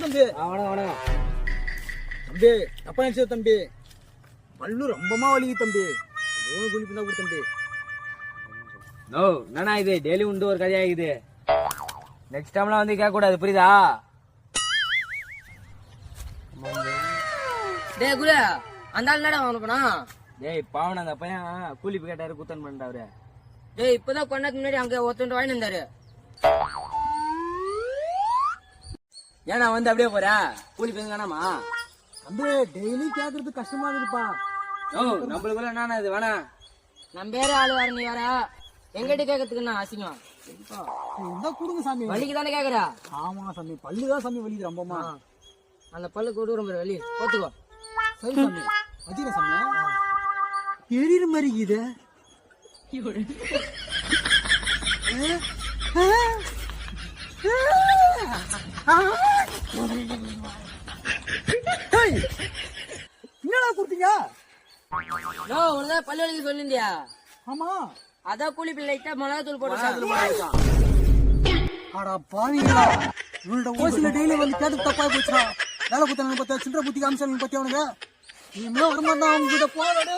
தம்பி. வணக்கம் வணக்கம் தம்பி தப்பா நினைச்சது தம்பி. பல்லு ரொம்பமா வலிக்கு தம்பி. குளிப்பு தான் கொடு தம்பி. நோ என்னண்ணா இது டெய்லி உண்டு ஒரு கதையாகுது. நெக்ஸ்ட் டைம்லாம் வந்து கேட்க கூடாது புரியுதா? டேய் குரு அந்த ஆள் என்னடா வாங்க போனா? டேய் பாவன அந்த பையன் கூலி கேட்டாரு குத்தன் பண்ணிட்டா அவரு. டேய் இப்பதான் கொஞ்ச நேரத்துக்கு முன்னாடி அங்க ஒருத்தன் வாங்கி இருந்தாரு. ஏன்னா வந்து அப்படியே போற கூலி பேங்க வேணாமா? தம்பி டெய்லி கேக்குறது கஷ்டமா இருக்குப்பா. ஓ நம்மளுக்குள்ள என்னண்ணா இது வேணாம். நம்ம வேற ஆளு வர நீ வேற எங்கிட்ட கேட்கறதுக்கு என்ன அசிங்கம்? இந்த கொடுங்க சாமி. வலிக்கு தானே கேக்குறா? ஆமா சாமி பல்லுதான் சாமி வலிக்குது ரொம்பமா. அந்த பல்லு கொடுக்குற மாதிரி வலி போத்துக்கோ. சரி சாமி வச்சுக்கிறேன் சாமி. எரியிற மாதிரி இது என்னடா கொடுத்தீங்க? நோ உனதான் பல்லு வலிக்கு சொல்லிருந்தியா? ஆமா அதான் கூலி பிள்ளைட்டா மிளகாத்தூள் போட்டு ஆடா பாவீங்களா, இவனோட ஓசில டெய்லி வந்து கேட்டு தப்பா போச்சுடா. வேலை குத்தானு பார்த்தா சில்லற புத்தி காமிச்சானு பத்தி அவனுங்க. நீ வரமாட்டான் அவங்க கிட்ட போறாடு.